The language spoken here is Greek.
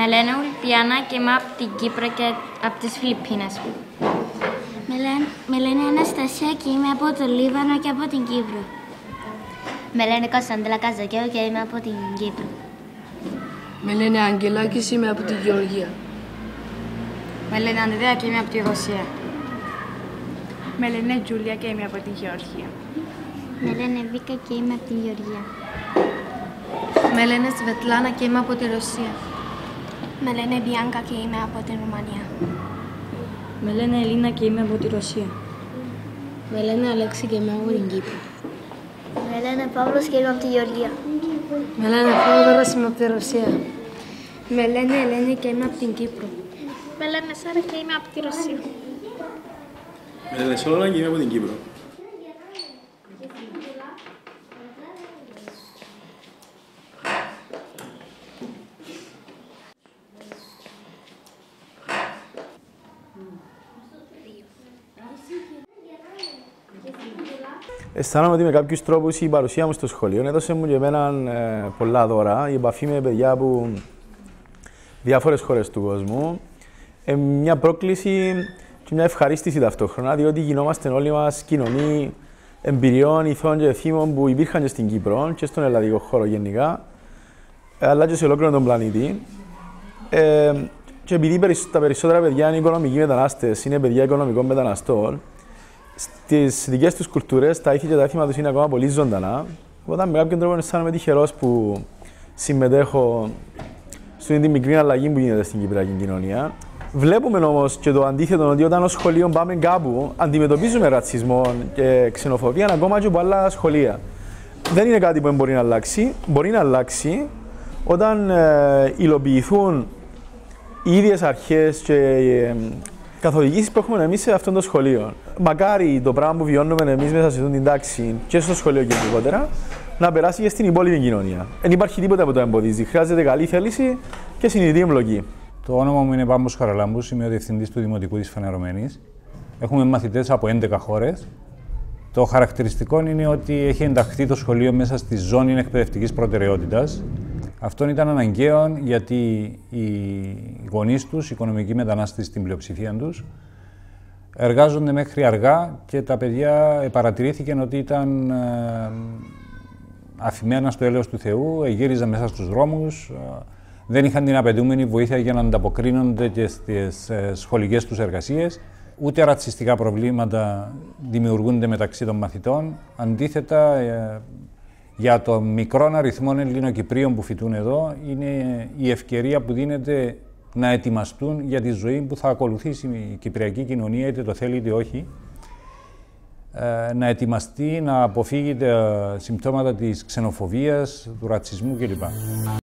Με λένε Ουλπιάνα και είμαι από την Κύπρο και από τις Φιλιππίνες. Με λένε Αναστασία και είμαι από το Λίβανο και από την Κύπρο. Με λένε Κωνσταντέλα Καζακέου και είμαι από την Κύπρο. Με λένε Αγγελάκης, είμαι από τη Γεωργία. Με λένε Ανδρέα και είμαι από τη Ρωσία. Με λένε Τζούλια και είμαι από τη Γεωργία. Με λένε Βίκα και είμαι από τη Γεωργία. Με λένε Σβετλάνα και είμαι από τη Ρωσία. Με λένε Μπιάνκα και είμαι από την Ρουμανία. Με λένε Ελίνα και είμαι από τη Ρωσία. Με λένε Αλέξη και είμαι από την Κύπρο. Με λένε Παύλος και είμαι από τη Γεωργία. Με λένε Φόδωρος, είμαι από τη Ρωσία. Με λένε Ελένη και είμαι από την Κύπρο. Με λένε Σάρα και είμαι από τη Ρωσία. Με λένε Σόλωνα και είμαι από την Κύπρο. Αισθάνομαι ότι με κάποιους τρόπους η παρουσία μου στο σχολείο έδωσε μου και εμένα πολλά δώρα. Η επαφή με παιδιά από διάφορες χώρες του κόσμου. Μια πρόκληση και μια ευχαρίστηση ταυτόχρονα, διότι γινόμαστε όλοι μας κοινωνοί εμπειριών, ηθών και θύμων που υπήρχαν και στην Κύπρο και στον ελλαδικό χώρο γενικά, αλλά και σε ολόκληρο τον πλανήτη. Και επειδή τα περισσότερα παιδιά είναι οικονομικοί μετανάστες, είναι παιδιά οικονομικών μεταναστών, στις δικές τους κουλτούρες τα ήθη και τα έθιμα τους είναι ακόμα πολύ ζωντανά. Οπότε με κάποιον τρόπο αισθάνομαι τυχερός που συμμετέχω στην μικρή αλλαγή που γίνεται στην κυπριακή κοινωνία. Βλέπουμε όμως και το αντίθετο, ότι όταν ως σχολείο πάμε κάπου, αντιμετωπίζουμε ρατσισμό και ξενοφοβία ακόμα και από άλλα σχολεία. Δεν είναι κάτι που μπορεί να αλλάξει. Μπορεί να αλλάξει όταν υλοποιηθούν οι ίδιες αρχές και καθοδηγήσεις που έχουμε εμείς σε αυτό το σχολείο. Μακάρι το πράγμα που βιώνουμε εμείς μέσα σε αυτή την τάξη και στο σχολείο γενικότερα να περάσει και στην υπόλοιπη κοινωνία. Δεν υπάρχει τίποτα που το εμποδίζει. Χρειάζεται καλή θέληση και συνειδητή εμπλοκή. Το όνομα μου είναι Πάμπος Χαραλάμπους, είμαι ο διευθυντής του Δημοτικού της Φανερωμένης. Έχουμε μαθητές από 11 χώρες. Το χαρακτηριστικό είναι ότι έχει ενταχθεί το σχολείο μέσα στη ζώνη εκπαιδευτικής προτεραιότητας. Αυτό ήταν αναγκαίο γιατί οι γονείς τους, οι οικονομικοί μετανάστες στην πλειοψηφία τους, εργάζονται μέχρι αργά και τα παιδιά παρατηρήθηκαν ότι ήταν αφημένα στο έλεος του Θεού, γύριζαν μέσα στους δρόμους, δεν είχαν την απαιτούμενη βοήθεια για να ανταποκρίνονται και στις σχολικές τους εργασίες. Ούτε ρατσιστικά προβλήματα δημιουργούνται μεταξύ των μαθητών. Αντίθετα, για το μικρό αριθμό Ελληνοκυπρίων που φοιτούν εδώ, είναι η ευκαιρία που δίνεται να ετοιμαστούν για τη ζωή που θα ακολουθήσει η κυπριακή κοινωνία, είτε το θέλει είτε όχι. Να ετοιμαστεί, να αποφύγει τα συμπτώματα της ξενοφοβίας, του ρατσισμού κλπ.